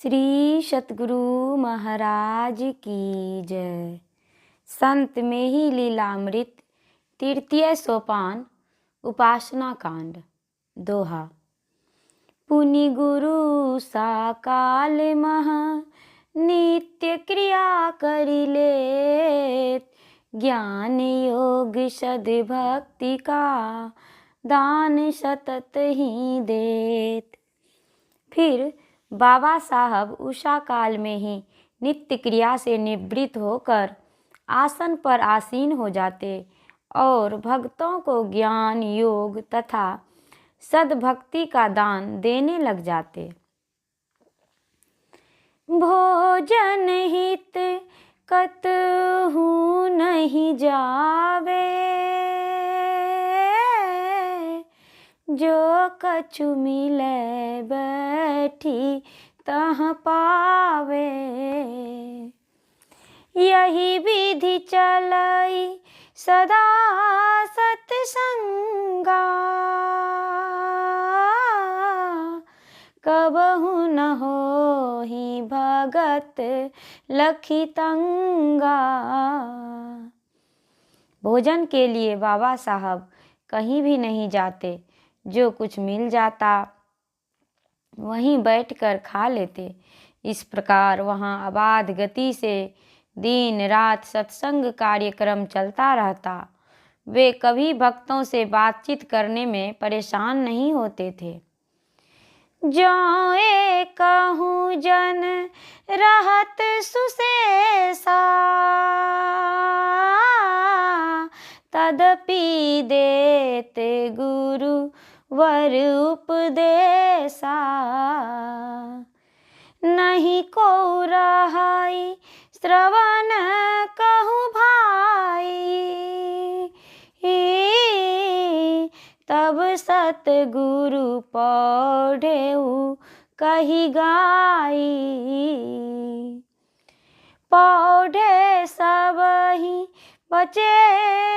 श्री सतगुरु महाराज की जय। संत में ही लीलामृत तृतीय सोपान उपासना कांड। दोहा। पुनि गुरु साकाल महा नित्य क्रिया करिले, ज्ञान योग सद भक्ति का दान सतत ही देत। फिर बाबा साहब उषा काल में ही नित्य क्रिया से निवृत्त होकर आसन पर आसीन हो जाते और भक्तों को ज्ञान योग तथा सद्भक्ति का दान देने लग जाते। भोजन हित कतहु नहीं जावे, जो कछु मिले बैठी तह पावे। यही विधि चलाई सदा सत्संगा, कबहु न होहि भगत लखितंगा। भोजन के लिए बाबा साहब कहीं भी नहीं जाते, जो कुछ मिल जाता वहीं बैठकर खा लेते। इस प्रकार वहाँ अबाध गति से दिन रात सत्संग कार्यक्रम चलता रहता। वे कभी भक्तों से बातचीत करने में परेशान नहीं होते थे। जो कहूँ जन रहत सुशेषा, तदपि देते गुरु वर उपदेशा। नहीं को रहाई श्रवण कहूँ भाई, तब सतगुरु पौढ़ेऊ कही गाई। पौढ़े सब ही बचे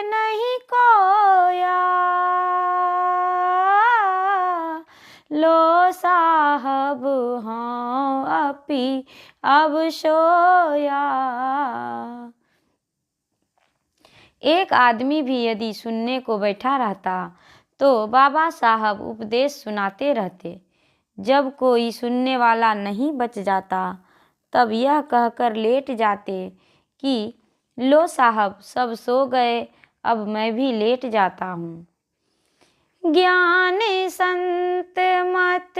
नहीं कोया, लो साहब हाँ अपी अब सोया। एक आदमी भी यदि सुनने को बैठा रहता तो बाबा साहब उपदेश सुनाते रहते। जब कोई सुनने वाला नहीं बच जाता तब यह कहकर लेट जाते कि लो साहब सब सो गए, अब मैं भी लेट जाता हूँ। ज्ञान संत मत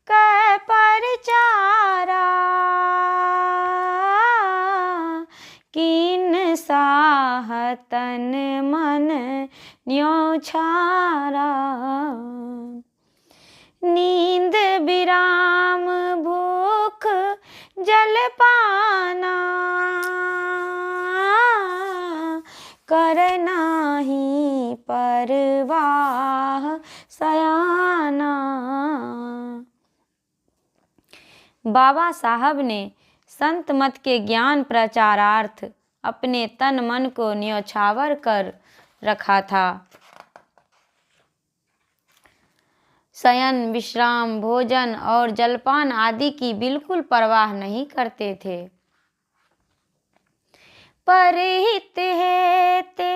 कै परचारा, किन साहतन मन न्योछारा। नींद विराम भूख जल पाना, करना ही परवाह सयाना। बाबा साहब ने संत मत के ज्ञान प्रचारार्थ अपने तन मन को न्योछावर कर रखा था। शयन विश्राम भोजन और जलपान आदि की बिल्कुल परवाह नहीं करते थे। परहित हेते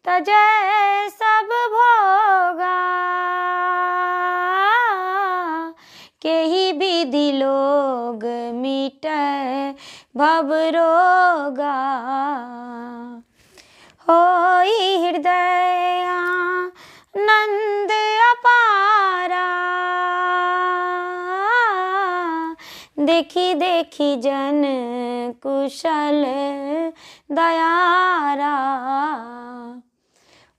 तजय सब भोगा, केही विधि लोग मिटै भव रोगा। होई हृदय आनंद अपारा, देखी देखी जन कुशल दयारा।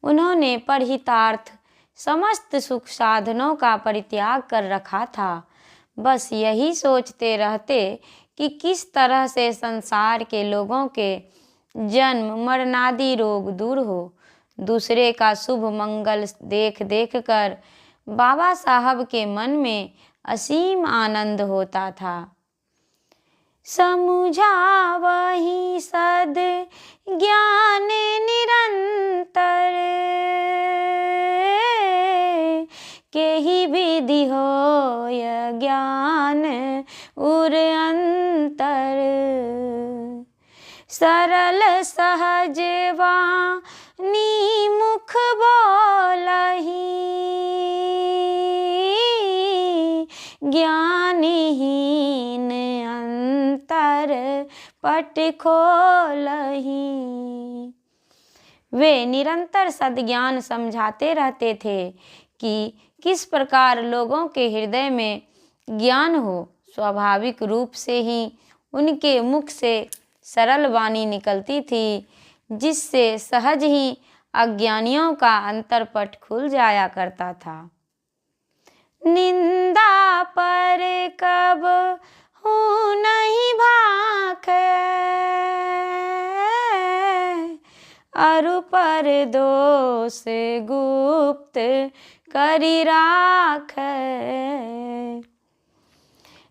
उन्होंने परहितार्थ समस्त सुख साधनों का परित्याग कर रखा था। बस यही सोचते रहते कि किस तरह से संसार के लोगों के जन्म मरणादि रोग दूर हो। दूसरे का शुभ मंगल देख देख कर बाबा साहब के मन में असीम आनंद होता था। समुझावहि सद ज्ञान निरंतर, केही भी विधि होय ज्ञान उर अंतर। सरल सहज वाणी मुख बोलहि, ज्ञानहीन अंतर पट खोलहि। वे निरंतर सद्ज्ञान समझाते रहते थे कि किस प्रकार लोगों के हृदय में ज्ञान हो। स्वाभाविक रूप से ही उनके मुख से सरल वाणी निकलती थी, जिससे सहज ही अज्ञानियों का अंतरपट खुल जाया करता था। निंदा पर कब हूँ नहीं भाखे, अरु पर दोष गुप्त करि राखै।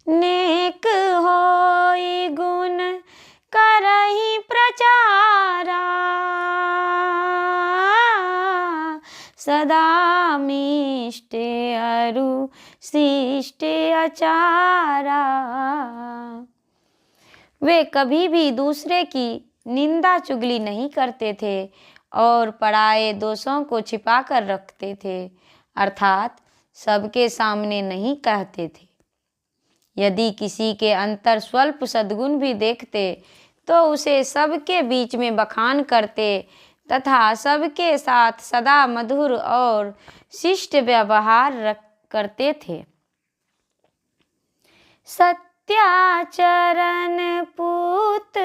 नेक होई गुण करहि प्रचारा, सदा मिष्ट अरु शिष्ट आचारा। वे कभी भी दूसरे की निंदा चुगली नहीं करते थे और पराये दोषों को छिपा कर रखते थे, अर्थात सबके सामने नहीं कहते थे। यदि किसी के अंतर स्वल्प सद्गुण भी देखते तो उसे सबके बीच में बखान करते तथा सबके साथ सदा मधुर और शिष्ट व्यवहार करते थे। सत्याचरण पूत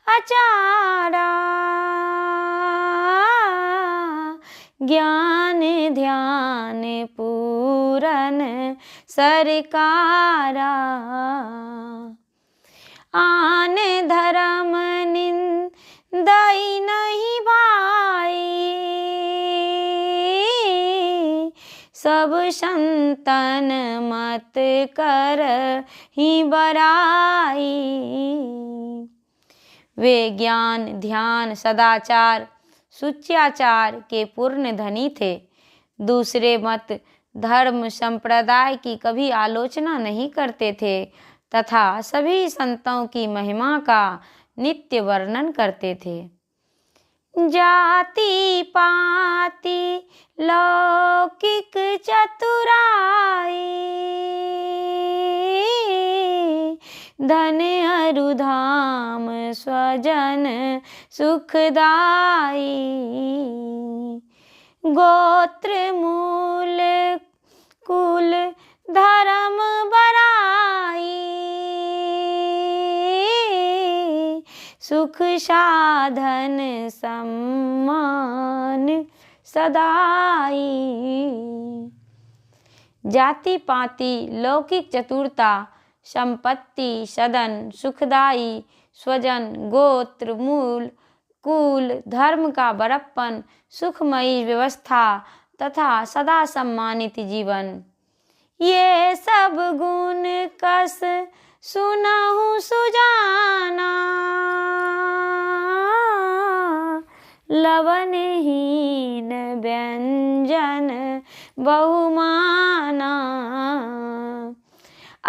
आचारा, ज्ञान ध्यान पूरन सरकारा। आन धर्म निंदई नहीं भाई, सब संतन मत कर ही बराई। वे ज्ञान ध्यान सदाचार सुच्याचार के पूर्ण धनी थे। दूसरे मत धर्म संप्रदाय की कभी आलोचना नहीं करते थे तथा सभी संतों की महिमा का नित्य वर्णन करते थे। जाति पाति लौकिक चतुराई, धन अरु धाम स्वजन सुखदाई। गोत्र मूल कुल धर्म बराई, सुख साधन सम्मान सदाई। जाति पाति लौकिक चतुरता संपत्ति सदन सुखदाई स्वजन गोत्र मूल कुल धर्म का बड़प्पन सुखमयी व्यवस्था तथा सदा सम्मानित जीवन, ये सब गुण कस सुनहु सुजाना, लवनहीन व्यंजन बहुमाना।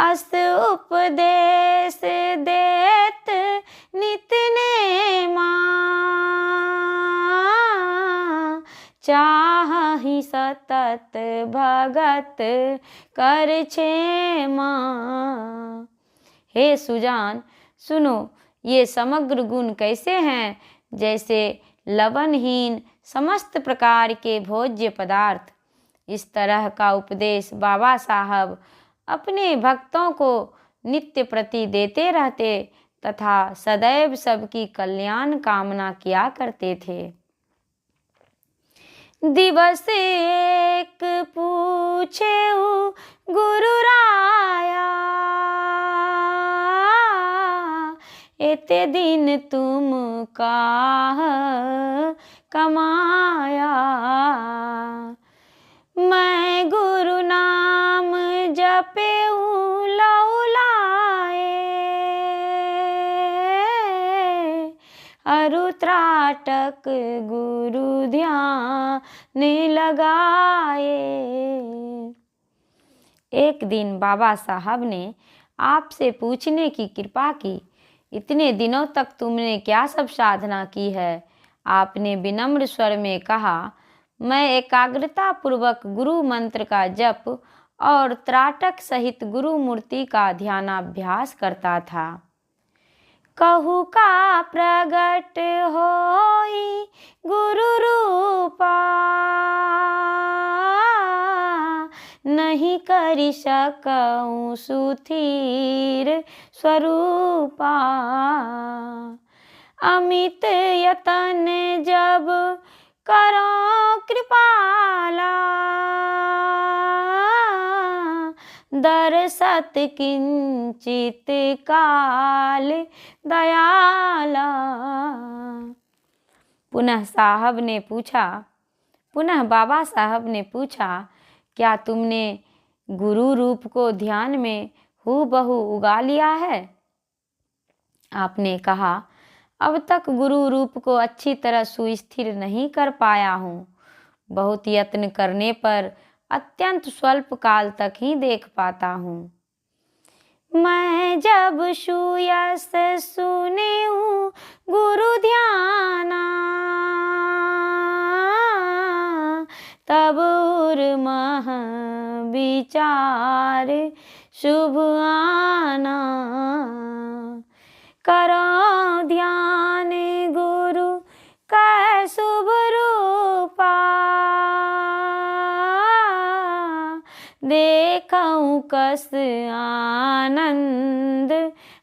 अस्त उपदेश देत नित नेमा, चाहि सतत भगत कर क्षेमा। हे सुजान सुनो, ये समग्र गुण कैसे हैं, जैसे लवणहीन समस्त प्रकार के भोज्य पदार्थ। इस तरह का उपदेश बाबा साहब अपने भक्तों को नित्य प्रति देते रहते तथा सदैव सबकी कल्याण कामना किया करते थे। दिवस एक पूछे गुरु राया, एते दिन तुम काह कमाया। मैं गुरु नाम जपे लौ लाए, अरु त्राटक गुरु ध्यान लगाए। एक दिन बाबा साहब ने आपसे पूछने की कृपा की, इतने दिनों तक तुमने क्या सब साधना की है? आपने विनम्र स्वर में कहा, मैं एकाग्रता पूर्वक गुरु मंत्र का जप और त्राटक सहित गुरु मूर्ति का ध्यानाभ्यास करता था। कहु का प्रगट होई गुरु रूपा, नहीं करि सकऊँ सुधीर स्वरूपा। अमित यतन जब करो कृपाला, दरसत किंचित काल दयाला। पुनः बाबा साहब ने पूछा, क्या तुमने गुरु रूप को ध्यान में हूबहू उगा लिया है? आपने कहा, अब तक गुरु रूप को अच्छी तरह सुस्थिर नहीं कर पाया हूँ। बहुत यत्न करने पर अत्यंत स्वल्प काल तक ही देख पाता हूँ। मैं जब सुयस सुने हूँ गुरु ध्याना, तब उर्मह विचार शुभ आना। करो ध्यान गुरु का शुभ रूपा, देखऊँ कस आनंद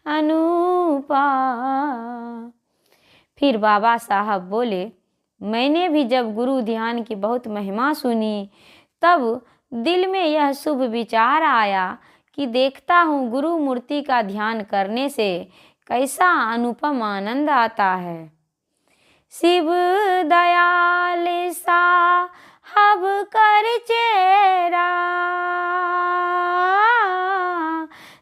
अनूपा। फिर बाबा साहब बोले, मैंने भी जब गुरु ध्यान की बहुत महिमा सुनी, तब दिल में यह शुभ विचार आया कि देखता हूँ गुरु मूर्ति का ध्यान करने से कैसा अनुपम आनंद आता है। शिव दयाल साहब कर चेरा,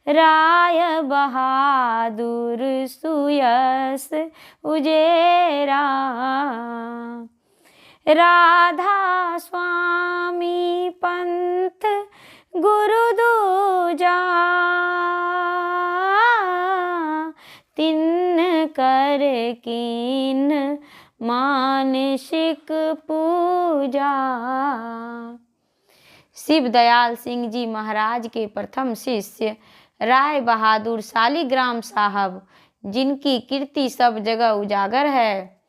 राय बहादुर सुयस उजेरा। राधा स्वामी पंथ गुरु दूजा, तिन कर कीन मानसिक पूजा। शिव दयाल सिंह जी महाराज के प्रथम शिष्य राय बहादुर शालिग्राम साहब, जिनकी कीर्ति सब जगह उजागर है,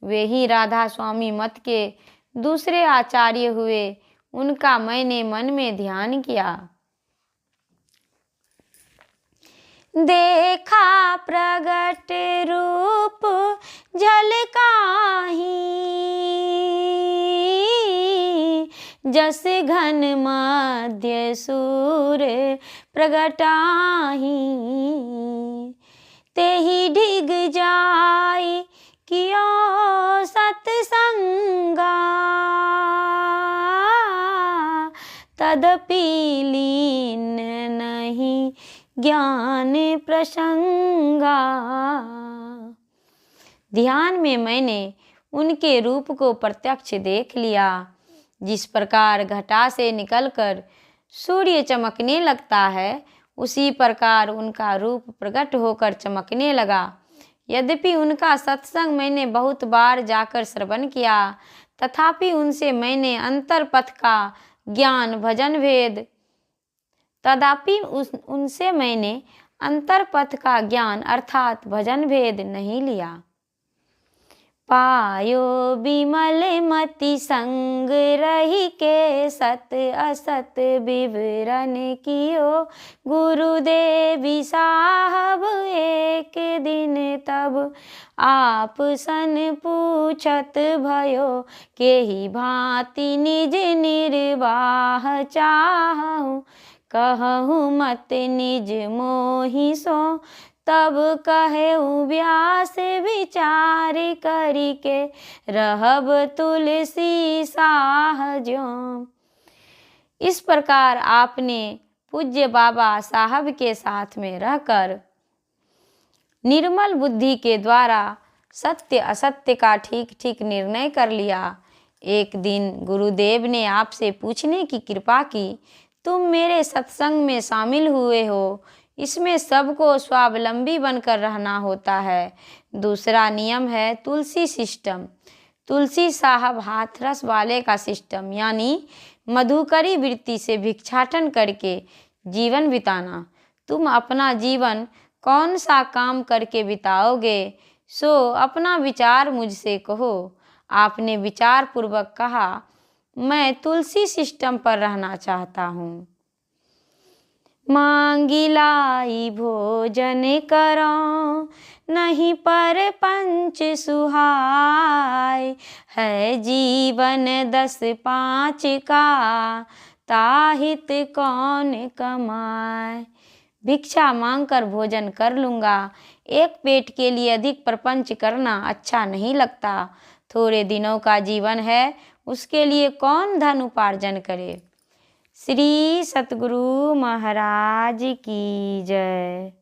वे ही राधा स्वामी मत के दूसरे आचार्य हुए। उनका मैंने मन में ध्यान किया। देखा प्रगट रूप झलकाही, जस घन मध्य सूर्य प्रगटाही। तेहि डिग जाई कियो सत्संगा, तदपि लीन नहीं ज्ञान प्रसंगा। ध्यान में मैंने उनके रूप को प्रत्यक्ष देख लिया। जिस प्रकार घटा से निकलकर सूर्य चमकने लगता है, उसी प्रकार उनका रूप प्रकट होकर चमकने लगा। यद्यपि उनका सत्संग मैंने बहुत बार जाकर श्रवण किया, तथापि उनसे मैंने अंतर पथ का ज्ञान भजन भेद उनसे मैंने अंतर पथ का ज्ञान अर्थात भजन भेद नहीं लिया। पायो बिमल मति संग रही के, सत असत विवरण कियो गुरुदेवी साहब। एक दिन तब आप सन पूछत भयो, के ही भांति निज निर्वाह चाहूँ। कहूँ मत निज मोहि सो, तब कहे व्यास विचार करी के, रहब तुलसी साह ज्यों। इस प्रकार आपने पूज्य बाबा साहब के साथ में रहकर निर्मल बुद्धि के द्वारा सत्य असत्य का ठीक ठीक निर्णय कर लिया। एक दिन गुरुदेव ने आपसे पूछने की कृपा की, तुम मेरे सत्संग में शामिल हुए हो, इसमें सबको स्वावलंबी बनकर रहना होता है। दूसरा नियम है तुलसी सिस्टम। तुलसी साहब हाथरस वाले का सिस्टम, यानी मधुकरी वृत्ति से भिक्षाटन करके जीवन बिताना। तुम अपना जीवन कौन सा काम करके बिताओगे, सो अपना विचार मुझसे कहो। आपने विचार पूर्वक कहा, मैं तुलसी सिस्टम पर रहना चाहता हूँ। मांगी लाई भोजन करो, नहीं पर पंच सुहाय। है जीवन 10-5 का, ताहित कौन कमाए। भिक्षा मांगकर भोजन कर लूँगा, एक पेट के लिए अधिक प्रपंच करना अच्छा नहीं लगता। थोड़े दिनों का जीवन है, उसके लिए कौन धन उपार्जन करे। श्री सतगुरु महाराज की जय।